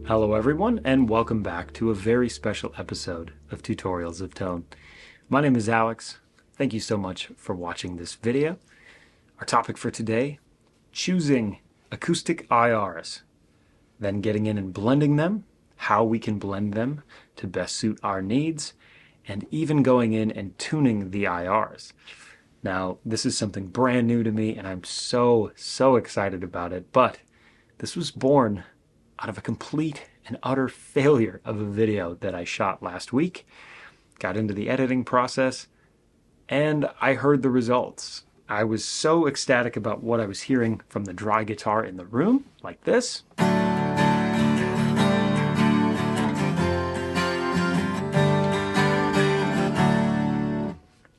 Hello everyone, and welcome back to a very special episode of Tutorials of Tone. My name is Alex. Thank you so much for watching this video. Our topic for today, choosing acoustic IRs, then getting in and blending them, how we can blend them to best suit our needs, and even going in and tuning the IRs. Now, this is something brand new to me, and I'm so excited about it, but this was born out of a complete and utter failure of a video that I shot last week. Got into the editing process, and I heard the results. I was so ecstatic about what I was hearing from the dry guitar in the room, like this.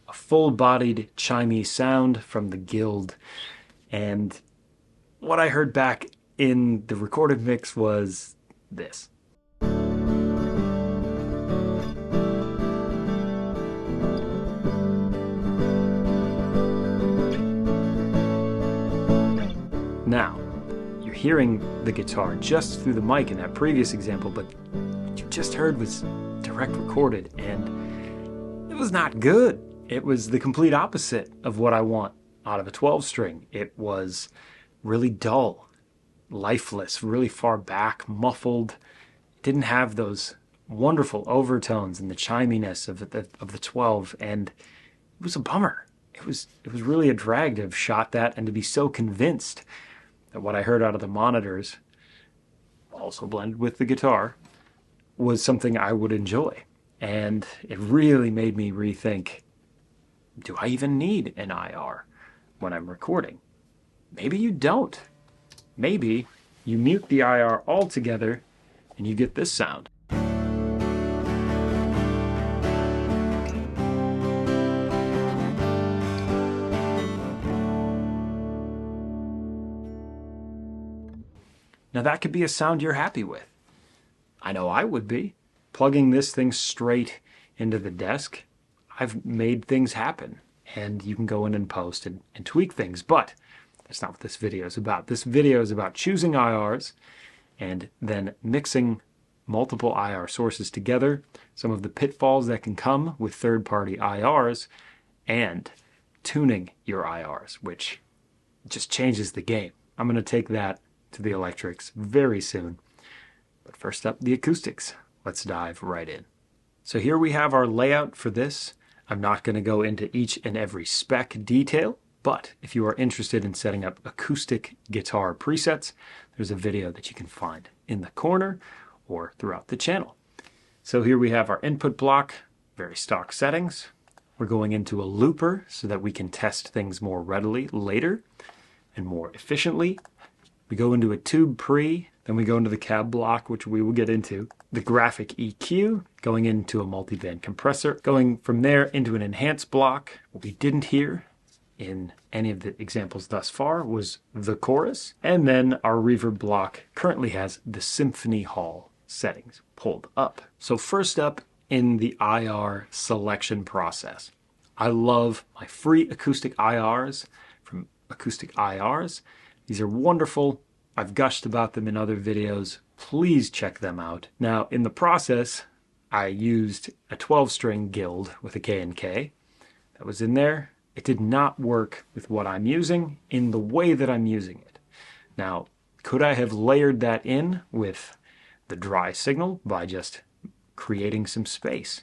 A full-bodied chimey sound from the Guild, and what I heard back in the recorded mix was this. Now, you're hearing the guitar just through the mic in that previous example, but what you just heard was direct recorded, and it was not good. It was the complete opposite of what I want out of a 12-string. It was really dull, lifeless, really far back, muffled. It didn't have those wonderful overtones and the chiminess of the 12, and it was a bummer. It was really a drag to have shot that and to be so convinced that what I heard out of the monitors, also blended with the guitar, was something I would enjoy. And it really made me rethink, do I even need an IR when I'm recording? Maybe you don't. Maybe you mute the IR altogether and you get this sound. Now that could be a sound you're happy with. I know I would be. Plugging this thing straight into the desk, I've made things happen. And you can go in and post and tweak things, but that's not what this video is about. This video is about choosing IRs and then mixing multiple IR sources together, some of the pitfalls that can come with third-party IRs, and tuning your IRs, which just changes the game. I'm going to take that to the electrics very soon. But first up, the acoustics. Let's dive right in. So here we have our layout for this. I'm not going to go into each and every spec detail, but if you are interested in setting up acoustic guitar presets, there's a video that you can find in the corner or throughout the channel. So here we have our input block, very stock settings. We're going into a looper so that we can test things more readily later and more efficiently. We go into a tube pre, then we go into the cab block, which we will get into. The graphic EQ, going into a multiband compressor. Going from there into an enhance block. What we didn't hear in any of the examples thus far was the chorus. And then our reverb block currently has the Symphony Hall settings pulled up. So first up in the IR selection process, I love my free acoustic IRs from Acoustic IRs. These are wonderful. I've gushed about them in other videos. Please check them out. Now, in the process, I used a 12-string Guild with a K&K. That was in there. It did not work with what I'm using in the way that I'm using it. Now, could I have layered that in with the dry signal by just creating some space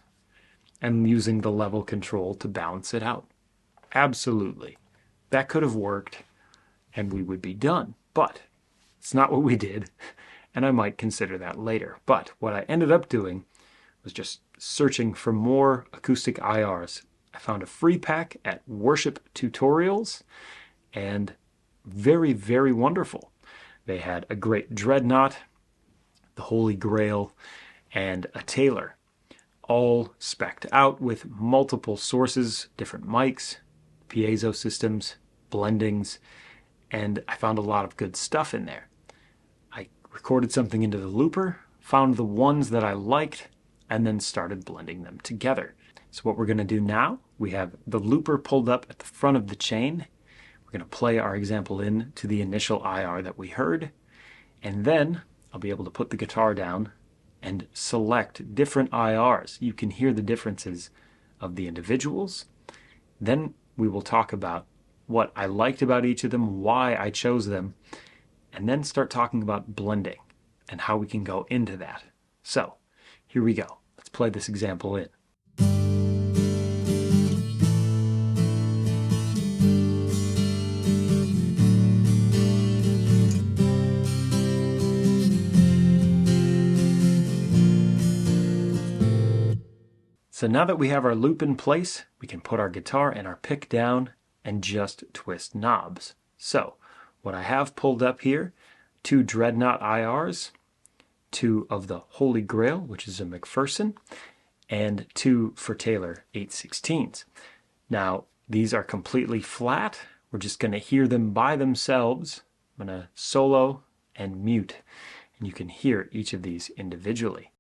and using the level control to balance it out? Absolutely. That could have worked and we would be done. But it's not what we did, and I might consider that later. But what I ended up doing was just searching for more acoustic IRs. I found a free pack at Worship Tutorials, and very wonderful. They had a great Dreadnought, the Holy Grail, and a Taylor, all spec'd out with multiple sources, different mics, piezo systems, blendings, and I found a lot of good stuff in there. I recorded something into the looper, found the ones that I liked, and then started blending them together. So what we're going to do now, we have the looper pulled up at the front of the chain. We're going to play our example in to the initial IR that we heard, and then I'll be able to put the guitar down and select different IRs. You can hear the differences of the individuals. Then we will talk about what I liked about each of them, why I chose them, and then start talking about blending and how we can go into that. So here we go. Let's play this example in. So now that we have our loop in place, we can put our guitar and our pick down and just twist knobs. So what I have pulled up here, 2 Dreadnought IRs, 2 of the Holy Grail, which is a McPherson, and 2 for Taylor 8/16s. Now these are completely flat. We're just going to hear them by themselves. I'm going to solo and mute, and you can hear each of these individually.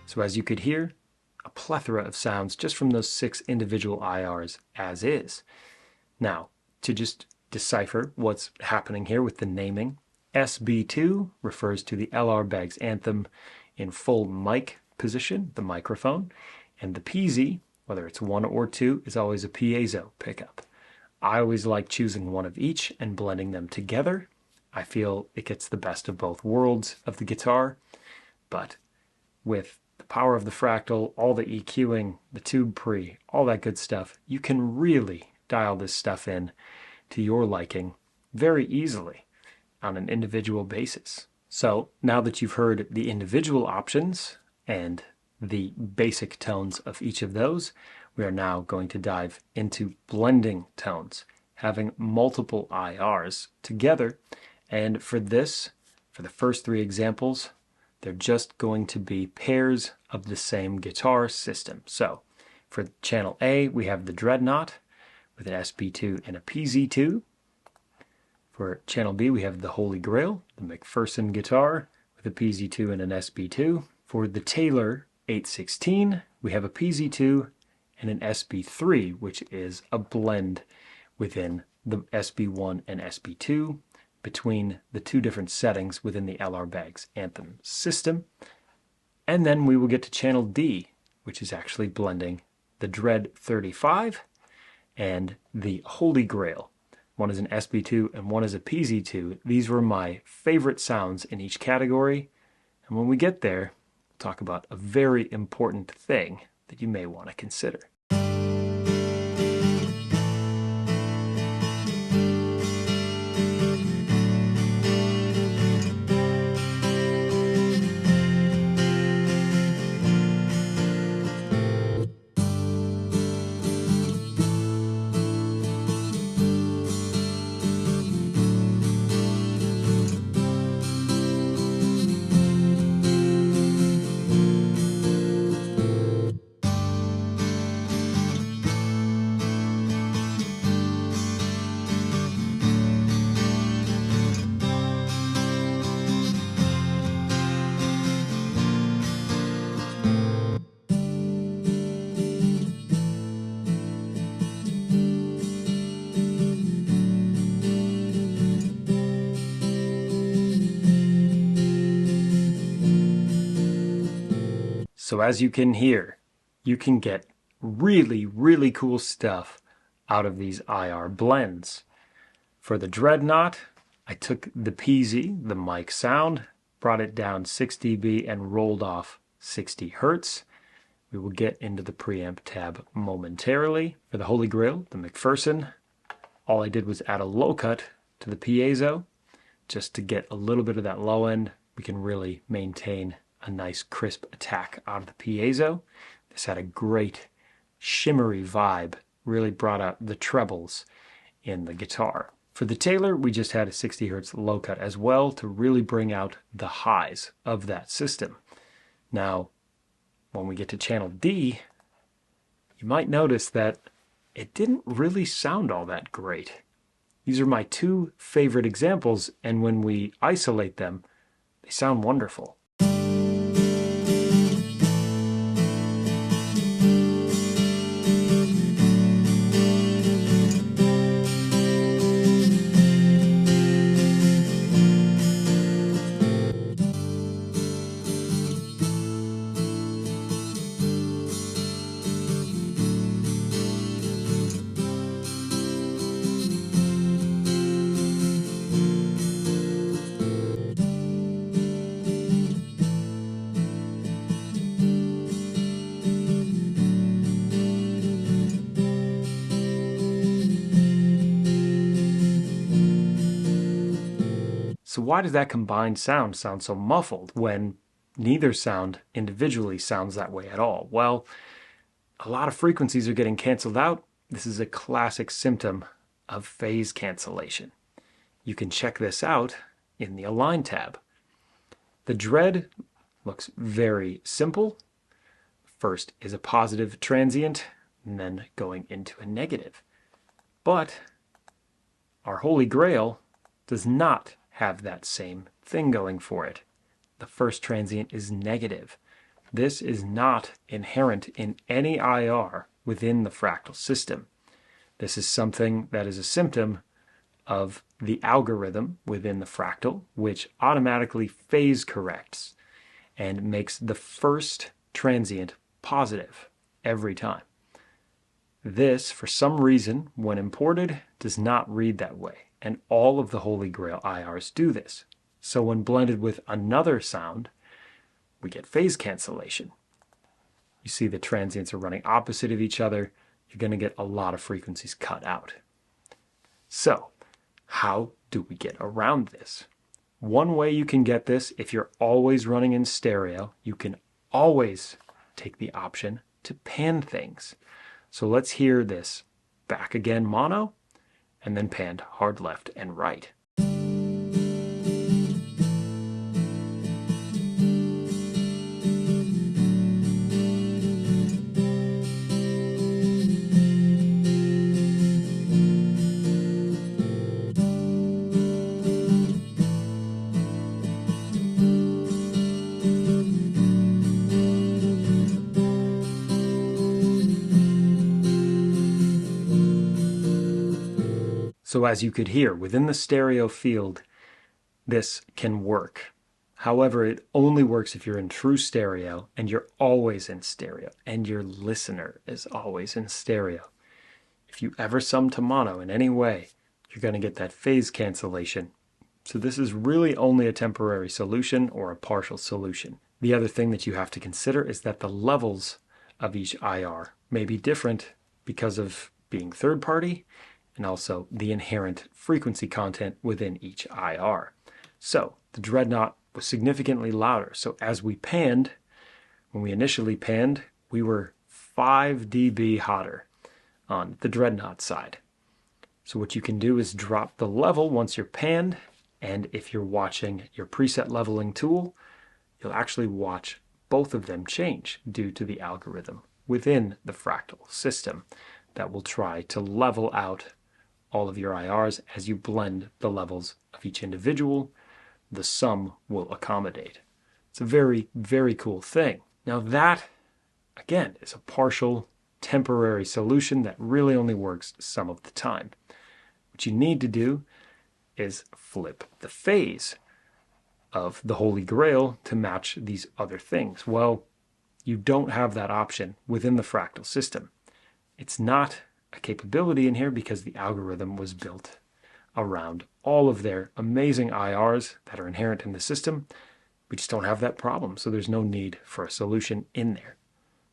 So as you could hear, a plethora of sounds just from those 6 individual IRs as is. Now, to just decipher what's happening here with the naming, SB2 refers to the LR Bag's anthem in full mic position, the microphone, and the PZ, whether it's 1 or 2, is always a piezo pickup. I always like choosing one of each and blending them together. I feel it gets the best of both worlds of the guitar, but with the power of the Fractal, all the EQing, the tube pre, all that good stuff, you can really dial this stuff in to your liking very easily on an individual basis. So now that you've heard the individual options and the basic tones of each of those, we are now going to dive into blending tones, having multiple IRs together. And for this, for the first 3 examples, they're just going to be pairs of the same guitar system. So for channel A, we have the Dreadnought with an SB2 and a PZ2. For channel B, we have the Holy Grail, the McPherson guitar with a PZ2 and an SB2. For the Taylor 8/16, we have a PZ2 and an SB3, which is a blend within the SB1 and SB2 between the 2 different settings within the LR Bag's anthem system. And then we will get to channel D, which is actually blending the Dread 35 and the Holy Grail. One is an SB2 and one is a PZ2. These were my favorite sounds in each category. And when we get there, we'll talk about a very important thing that you may want to consider. So as you can hear, you can get really, really cool stuff out of these IR blends. For the Dreadnought, I took the PZ, the mic sound, brought it down 6 dB and rolled off 60 Hertz. We will get into the preamp tab momentarily. For the Holy Grail, the McPherson, all I did was add a low cut to the piezo just to get a little bit of that low end. We can really maintain a nice crisp attack out of the piezo. This had a great shimmery vibe, really brought out the trebles in the guitar. For the Taylor, we just had a 60 Hertz low cut as well to really bring out the highs of that system. Now, when we get to channel D, you might notice that it didn't really sound all that great. These are my two favorite examples, and when we isolate them, they sound wonderful. So why does that combined sound so muffled when neither sound individually sounds that way at all? Well, a lot of frequencies are getting canceled out. This is a classic symptom of phase cancellation. You can check this out in the Align tab. The Dread looks very simple. First is a positive transient, and then going into a negative. But our Holy Grail does not have that same thing going for it. The first transient is negative. This is not inherent in any IR within the Fractal system. This is something that is a symptom of the algorithm within the Fractal, which automatically phase corrects and makes the first transient positive every time. This, for some reason, when imported, does not read that way. And all of the Holy Grail IRs do this. So when blended with another sound, we get phase cancellation. You see the transients are running opposite of each other. You're going to get a lot of frequencies cut out. So how do we get around this? One way you can get this, if you're always running in stereo, you can always take the option to pan things. So let's hear this back again mono, and then panned hard left and right. So as you could hear, within the stereo field, this can work. However, it only works if you're in true stereo and you're always in stereo and your listener is always in stereo. If you ever sum to mono in any way, you're going to get that phase cancellation. So this is really only a temporary solution or a partial solution. The other thing that you have to consider is that the levels of each IR may be different because of being third party and also the inherent frequency content within each IR. So the Dreadnought was significantly louder. So as we panned, when we initially panned, we were 5 dB hotter on the Dreadnought side. So what you can do is drop the level once you're panned, and if you're watching your preset leveling tool, you'll actually watch both of them change due to the algorithm within the Fractal system that will try to level out all of your IRs as you blend the levels of each individual. The sum will accommodate. It's a very, very cool thing. Now that, again, is a partial, temporary solution that really only works some of the time. What you need to do is flip the phase of the Holy Grail to match these other things. Well, You don't have that option within the Fractal system. It's not a capability in here because the algorithm was built around all of their amazing IRs that are inherent in the system. We just don't have that problem, so there's no need for a solution in there.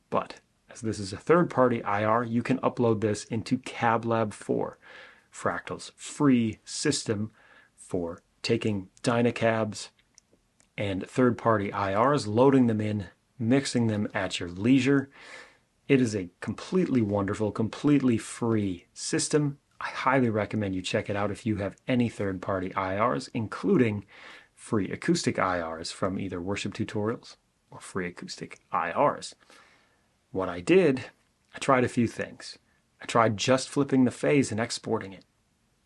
But as this is a third-party IR, you can upload this into CabLab 4, Fractal's free system for taking Dynacabs and third-party IRs, loading them in, mixing them at your leisure. It is a completely wonderful, completely free system. I highly recommend you check it out if you have any third-party IRs, including free acoustic IRs from either worship tutorials or free acoustic IRs. What I did, I tried a few things. I tried just flipping the phase and exporting it.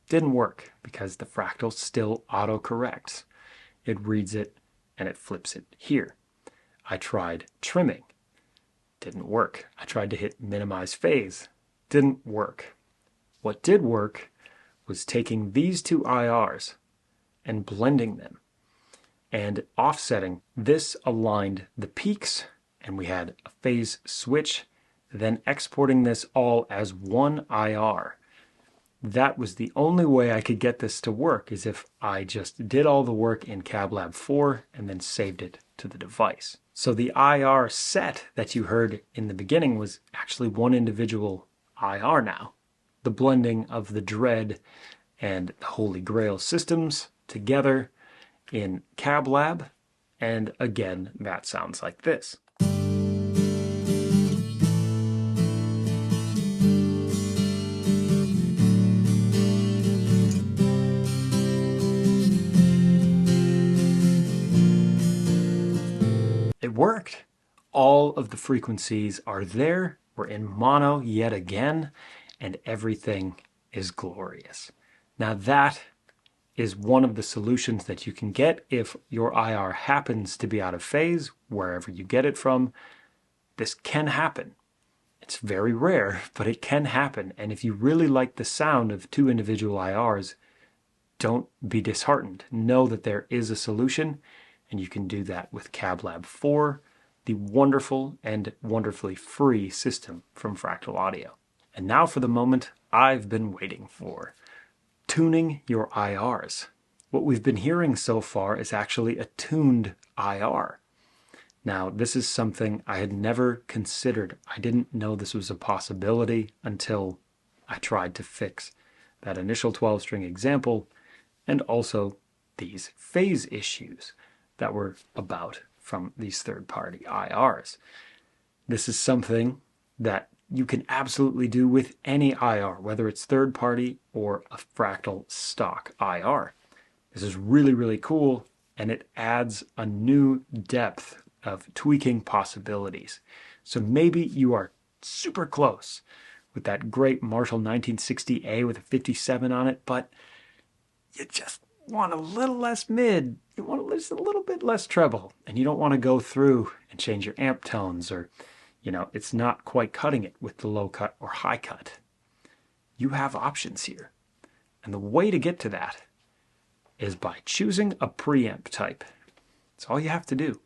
Didn't work because the Fractal still autocorrects. It reads it and it flips it here. I tried trimming. Didn't work. I tried to hit minimize phase. Didn't work. What did work was taking these two IRs and blending them and offsetting. This aligned the peaks and we had a phase switch, then exporting this all as one IR. That was the only way I could get this to work, is if I just did all the work in CabLab 4 and then saved it to the device. So the IR set that you heard in the beginning was actually one individual IR now. The blending of the Dread and the Holy Grail systems together in CabLab, and again, that sounds like this. It worked. All of the frequencies are there. We're in mono yet again, and everything is glorious. Now that is one of the solutions that you can get if your IR happens to be out of phase, wherever you get it from. This can happen. It's very rare, but it can happen. And if you really like the sound of two individual IRs, don't be disheartened. Know that there is a solution, and you can do that with CabLab 4, the wonderful and wonderfully free system from Fractal Audio. And now for the moment I've been waiting for. Tuning your IRs. What we've been hearing so far is actually a tuned IR. Now, this is something I had never considered. I didn't know this was a possibility until I tried to fix that initial 12-string example and also these phase issues that were about from these third-party IRs. This is something that you can absolutely do with any IR, whether it's third-party or a Fractal stock IR. This is really, really cool, and it adds a new depth of tweaking possibilities. So maybe you are super close with that great Marshall 1960A with a 57 on it, but you just want a little less mid, you want just a little bit less treble, and you don't want to go through and change your amp tones, or it's not quite cutting it with the low cut or high cut. You have options here. And the way to get to that is by choosing a preamp type. That's all you have to do.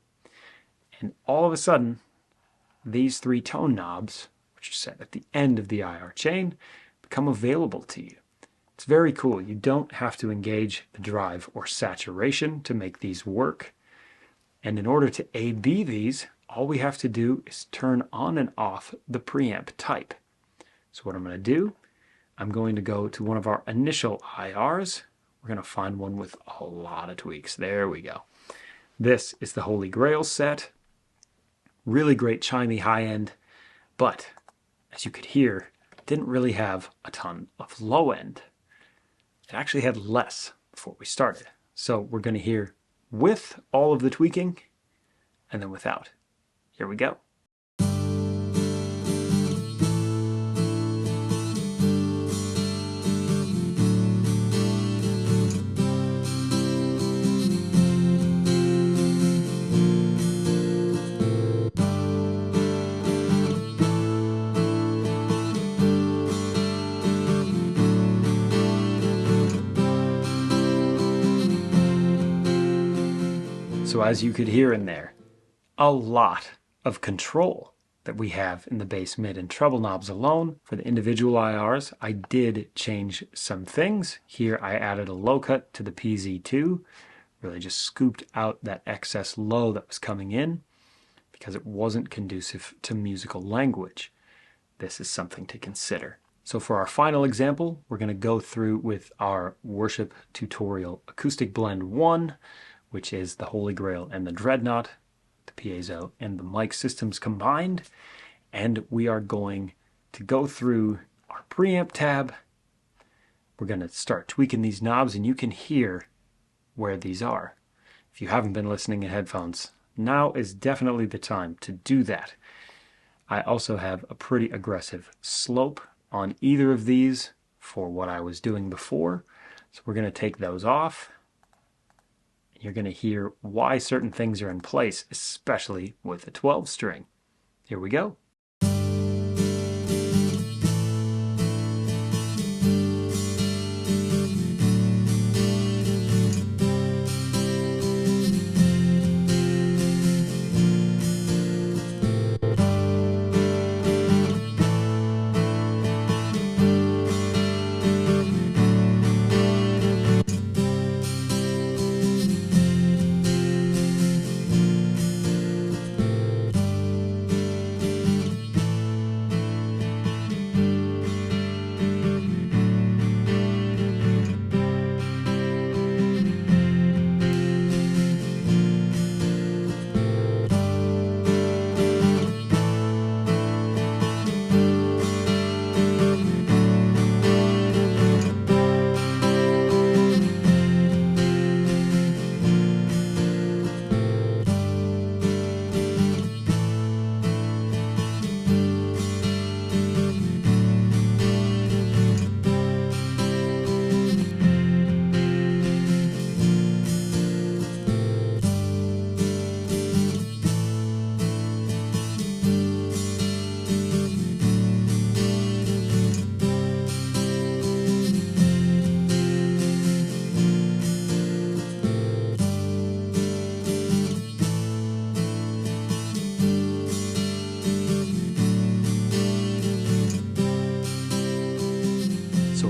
And all of a sudden, these three tone knobs, which are set at the end of the IR chain, become available to you. It's very cool. You don't have to engage the drive or saturation to make these work. And in order to A/B these, all we have to do is turn on and off the preamp type. So what I'm going to do, I'm going to go to one of our initial IRs. We're going to find one with a lot of tweaks. There we go. This is the Holy Grail set. Really great chimey high end, but as you could hear, it didn't really have a ton of low end. It actually had less before we started. So we're going to hear with all of the tweaking and then without. Here we go. So as you could hear in there, a lot of control that we have in the bass, mid, and treble knobs alone. For the individual IRs, I did change some things. Here I added a low cut to the PZ2, really just scooped out that excess low that was coming in because it wasn't conducive to musical language. This is something to consider. So for our final example, we're going to go through with our worship tutorial acoustic blend 1, which is the Holy Grail and the Dreadnought, the piezo and the mic systems combined. And we are going to go through our preamp tab. We're going to start tweaking these knobs, and you can hear where these are. If you haven't been listening in headphones, now is definitely the time to do that. I also have a pretty aggressive slope on either of these for what I was doing before. So we're going to take those off. You're going to hear why certain things are in place, especially with a 12 string. Here we go.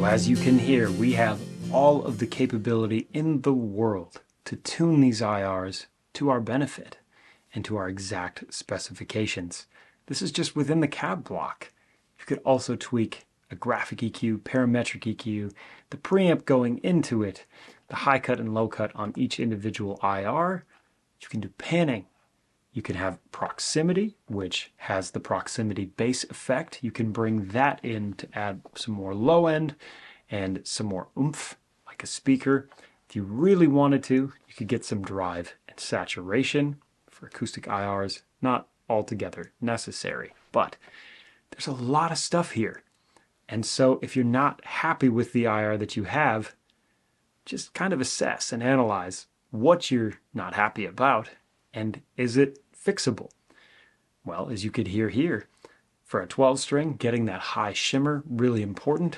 As you can hear, we have all of the capability in the world to tune these IRs to our benefit and to our exact specifications. This is just within the cab block. You could also tweak a graphic EQ, parametric EQ, the preamp going into it, the high cut and low cut on each individual IR. You can do panning. You can have proximity, which has the proximity bass effect. You can bring that in to add some more low end and some more oomph, like a speaker. If you really wanted to, you could get some drive and saturation for acoustic IRs. Not altogether necessary, but there's a lot of stuff here. And so if you're not happy with the IR that you have, just kind of assess and analyze what you're not happy about, and is it fixable? Well, as you could hear here, for a 12 string, getting that high shimmer, really important.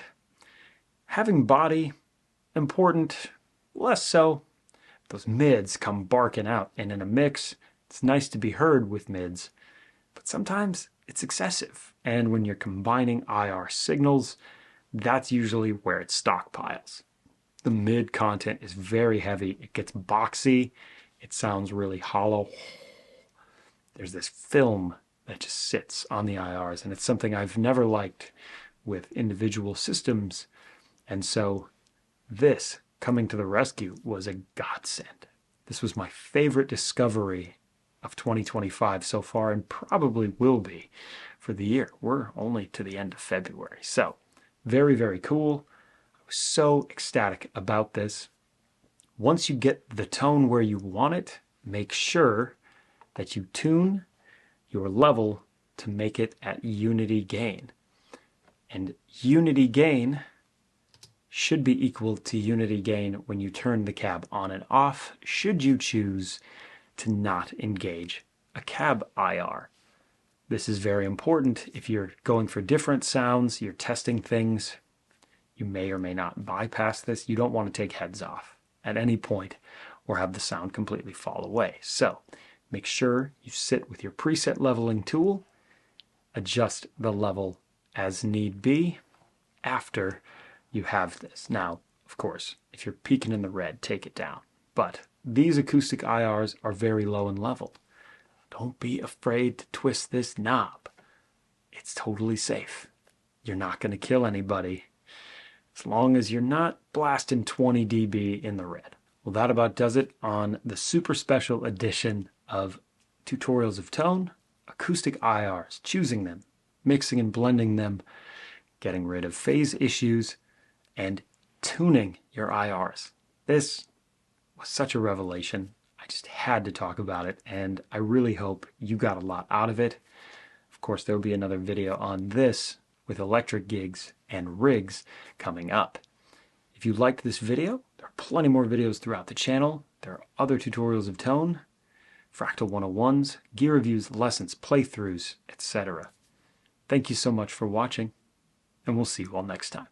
Having body, important, less so. Those mids come barking out, and in a mix, it's nice to be heard with mids, but sometimes it's excessive. And when you're combining IR signals, that's usually where it stockpiles. The mid content is very heavy. It gets boxy. It sounds really hollow. There's this film that just sits on the IRs, and it's something I've never liked with individual systems. And so this coming to the rescue was a godsend. This was my favorite discovery of 2025 so far, and probably will be for the year. We're only to the end of February. So very, very cool. I was so ecstatic about this. Once you get the tone where you want it, make sure that you tune your level to make it at unity gain. And unity gain should be equal to unity gain when you turn the cab on and off, should you choose to not engage a cab IR. This is very important. If you're going for different sounds, you're testing things, you may or may not bypass this. You don't want to take heads off at any point or have the sound completely fall away. So Make sure you sit with your preset leveling tool, adjust the level as need be after you have this. Now, of course, if you're peaking in the red, take it down. But these acoustic IRs are very low in level. Don't be afraid to twist this knob. It's totally safe. You're not going to kill anybody as long as you're not blasting 20 dB in the red. Well, that about does it on the super special edition of Tutorials of Tone, Acoustic IRs, choosing them, mixing and blending them, getting rid of phase issues, and tuning your IRs. This was such a revelation. I just had to talk about it, and I really hope you got a lot out of it. Of course, there will be another video on this with electric gigs and rigs coming up. If you liked this video, there are plenty more videos throughout the channel. There are other tutorials of tone, Fractal 101s, gear reviews, lessons, playthroughs, etc. Thank you so much for watching, and we'll see you all next time.